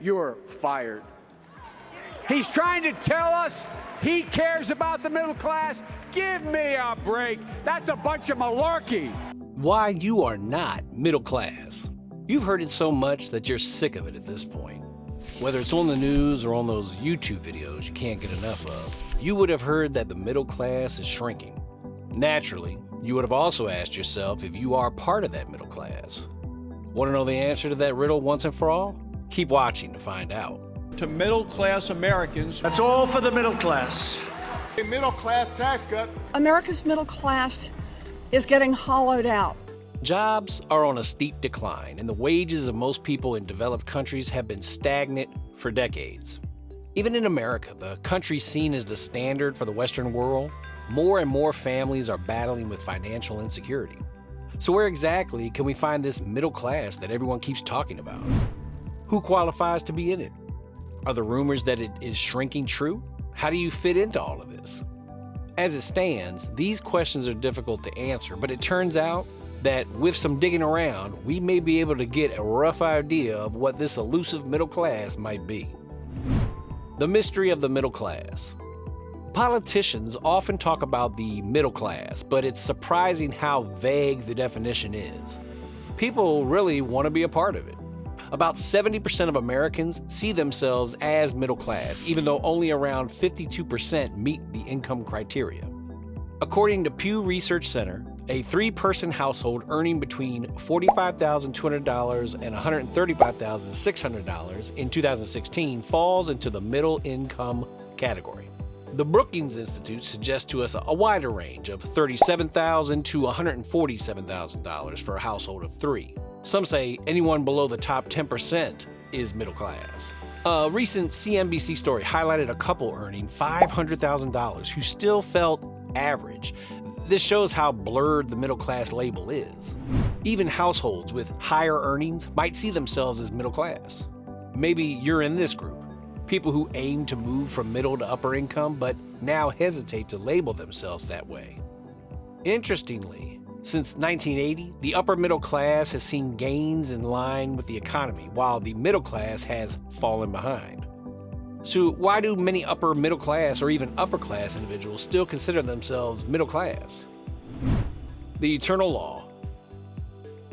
you're fired. He's trying to tell us he cares about the middle class? Give me a break. That's a bunch of malarkey. Why you are not middle class. You've heard it so much that you're sick of it at this point. Whether it's on the news or on those YouTube videos you can't get enough of, you would have heard that the middle class is shrinking. Naturally, you would have also asked yourself if you are part of that middle class. Want to know the answer to that riddle once and for all? Keep watching to find out. To middle-class Americans, That's all for the middle class. A middle-class tax cut. America's middle class is getting hollowed out. Jobs are on a steep decline, and the wages of most people in developed countries have been stagnant for decades. Even in America, the country seen as the standard for the Western world, more and more families are battling with financial insecurity. So where exactly can we find this middle class that everyone keeps talking about? Who qualifies to be in it? Are the rumors that it is shrinking true? How do you fit into all of this? As it stands, these questions are difficult to answer, but it turns out that with some digging around, we may be able to get a rough idea of what this elusive middle class might be. The mystery of the middle class. Politicians often talk about the middle class, but it's surprising how vague the definition is. People really want to be a part of it. About 70% of Americans see themselves as middle class, even though only around 52% meet the income criteria. According to Pew Research Center, a three-person household earning between $45,200 and $135,600 in 2016 falls into the middle income category. The Brookings Institute suggests to us a wider range of $37,000 to $147,000 for a household of three. Some say anyone below the top 10% is middle class. A recent CNBC story highlighted a couple earning $500,000 who still felt average. This shows how blurred the middle class label is. Even households with higher earnings might see themselves as middle class. Maybe you're in this group. People who aim to move from middle to upper income but now hesitate to label themselves that way. Interestingly, since 1980, the upper middle class has seen gains in line with the economy, while the middle class has fallen behind. So why do many upper middle class or even upper class individuals still consider themselves middle class? The eternal law.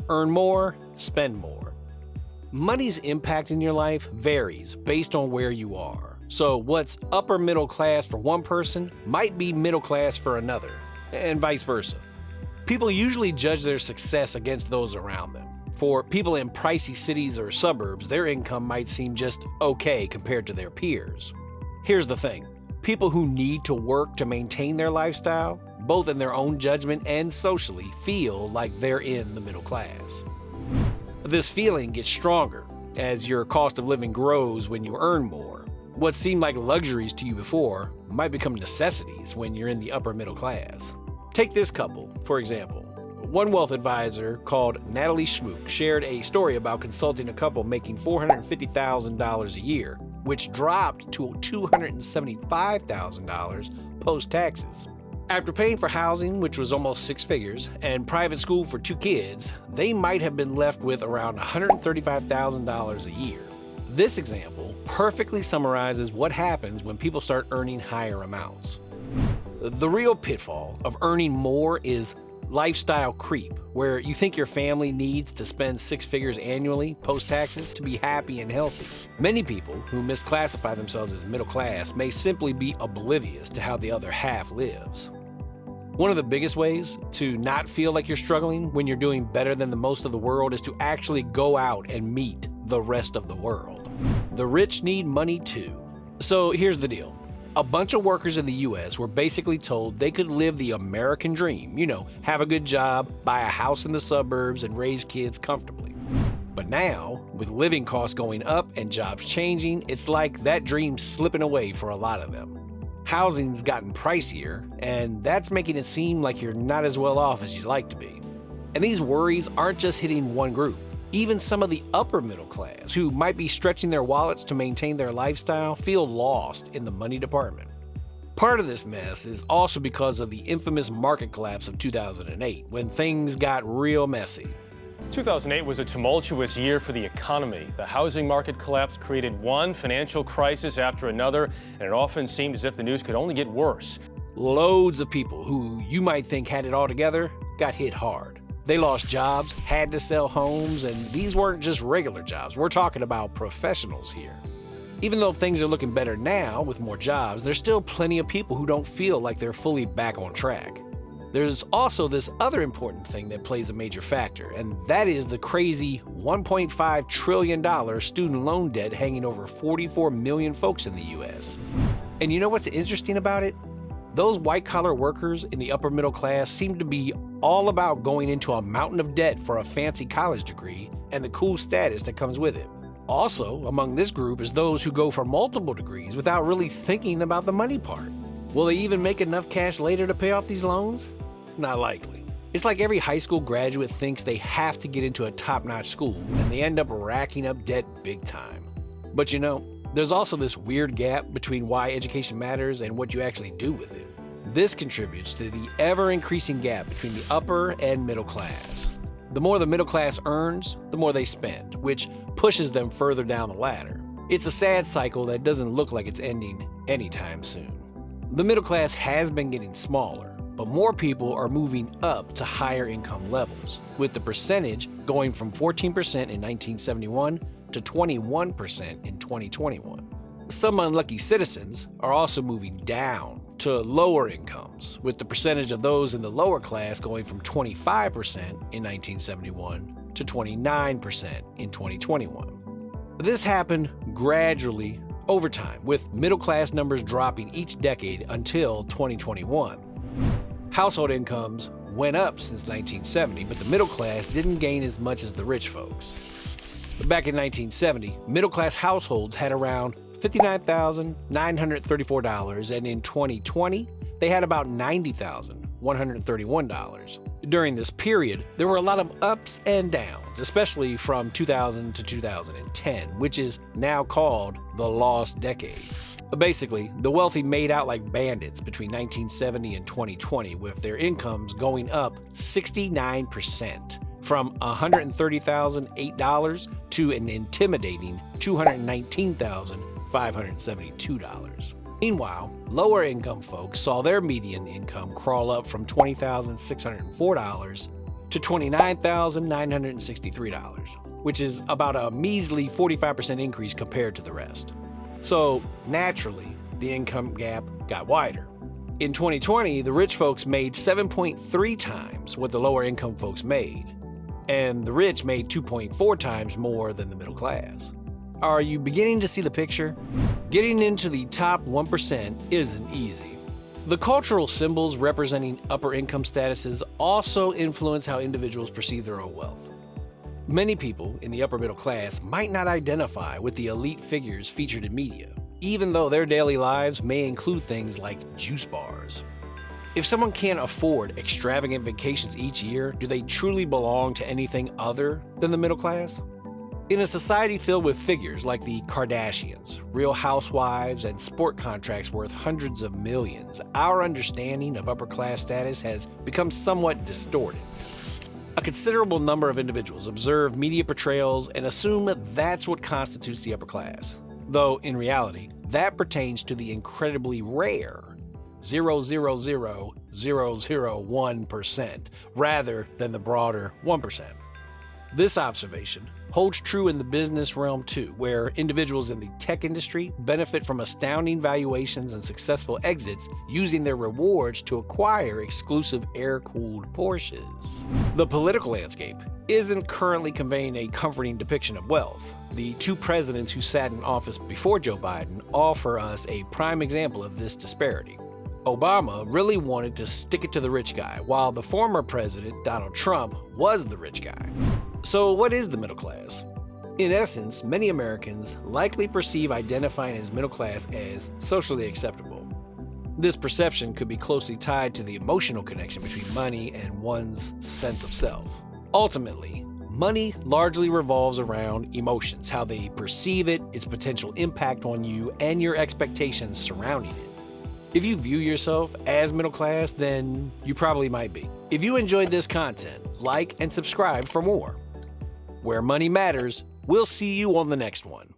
Earn more, spend more. Money's impact in your life varies based on where you are. So what's upper middle class for one person might be middle class for another, and vice versa. People usually judge their success against those around them. For people in pricey cities or suburbs, their income might seem just okay compared to their peers. Here's the thing. People who need to work to maintain their lifestyle, both in their own judgment and socially, feel like they're in the middle class. This feeling gets stronger as your cost of living grows when you earn more. What seemed like luxuries to you before might become necessities when you're in the upper middle class. Take this couple, for example. One wealth advisor called Natalie Schmook shared a story about consulting a couple making $450,000 a year, which dropped to $275,000 post-taxes. After paying for housing, which was almost six figures, and private school for two kids, they might have been left with around $135,000 a year. This example perfectly summarizes what happens when people start earning higher amounts. The real pitfall of earning more is lifestyle creep, where you think your family needs to spend six figures annually post-taxes to be happy and healthy. Many people who misclassify themselves as middle class may simply be oblivious to how the other half lives. One of the biggest ways to not feel like you're struggling when you're doing better than the most of the world is to actually go out and meet the rest of the world. The rich need money too. So here's the deal. A bunch of workers in the US were basically told they could live the American dream, have a good job, buy a house in the suburbs, and raise kids comfortably. But now, with living costs going up and jobs changing, it's like that dream's slipping away for a lot of them. Housing's gotten pricier, and that's making it seem like you're not as well off as you'd like to be. And these worries aren't just hitting one group. Even some of the upper middle class, who might be stretching their wallets to maintain their lifestyle, feel lost in the money department. Part of this mess is also because of the infamous market collapse of 2008, when things got real messy. 2008 was a tumultuous year for the economy. The housing market collapse created one financial crisis after another, and it often seemed as if the news could only get worse. Loads of people who you might think had it all together got hit hard. They lost jobs, had to sell homes, and these weren't just regular jobs. We're talking about professionals here. Even though things are looking better now with more jobs, there's still plenty of people who don't feel like they're fully back on track. There's also this other important thing that plays a major factor, and that is the crazy $1.5 trillion student loan debt hanging over 44 million folks in the US. And you know what's interesting about it? Those white-collar workers in the upper middle class seem to be all about going into a mountain of debt for a fancy college degree and the cool status that comes with it. Also, among this group is those who go for multiple degrees without really thinking about the money part. Will they even make enough cash later to pay off these loans? Not likely. It's like every high school graduate thinks they have to get into a top-notch school, and they end up racking up debt big time. But you know, there's also this weird gap between why education matters and what you actually do with it. This contributes to the ever-increasing gap between the upper and middle class. The more the middle class earns, the more they spend, which pushes them further down the ladder. It's a sad cycle that doesn't look like it's ending anytime soon. The middle class has been getting smaller, but more people are moving up to higher income levels, with the percentage going from 14% in 1971 to 21% in 2021. Some unlucky citizens are also moving down to lower incomes, with the percentage of those in the lower class going from 25% in 1971 to 29% in 2021. This happened gradually over time, with middle class numbers dropping each decade until 2021. Household incomes went up since 1970, but the middle class didn't gain as much as the rich folks. Back in 1970, middle-class households had around $59,934, and in 2020, they had about $90,131. During this period, there were a lot of ups and downs, especially from 2000 to 2010, which is now called the lost decade. Basically, the wealthy made out like bandits between 1970 and 2020, with their incomes going up 69%. From $130,008 to an intimidating $219,572. Meanwhile, lower income folks saw their median income crawl up from $20,604 to $29,963, which is about a measly 45% increase compared to the rest. So, naturally, the income gap got wider. In 2020, the rich folks made 7.3 times what the lower income folks made, and the rich made 2.4 times more than the middle class. Are you beginning to see the picture? Getting into the top 1% isn't easy. The cultural symbols representing upper income statuses also influence how individuals perceive their own wealth. Many people in the upper middle class might not identify with the elite figures featured in media, even though their daily lives may include things like juice bars. If someone can't afford extravagant vacations each year, do they truly belong to anything other than the middle class? In a society filled with figures like the Kardashians, Real Housewives, and sport contracts worth hundreds of millions, our understanding of upper class status has become somewhat distorted. A considerable number of individuals observe media portrayals and assume that's what constitutes the upper class, though in reality, that pertains to the incredibly rare 0.00001% rather than the broader 1%. This observation holds true in the business realm too, where individuals in the tech industry benefit from astounding valuations and successful exits using their rewards to acquire exclusive air-cooled Porsches. The political landscape isn't currently conveying a comforting depiction of wealth. The two presidents who sat in office before Joe Biden offer us a prime example of this disparity. Obama really wanted to stick it to the rich guy, while the former president, Donald Trump, was the rich guy. So what is the middle class? In essence, many Americans likely perceive identifying as middle class as socially acceptable. This perception could be closely tied to the emotional connection between money and one's sense of self. Ultimately, money largely revolves around emotions, how they perceive it, its potential impact on you, and your expectations surrounding it. If you view yourself as middle class, then you probably might be. If you enjoyed this content, like and subscribe for more. Where money matters, we'll see you on the next one.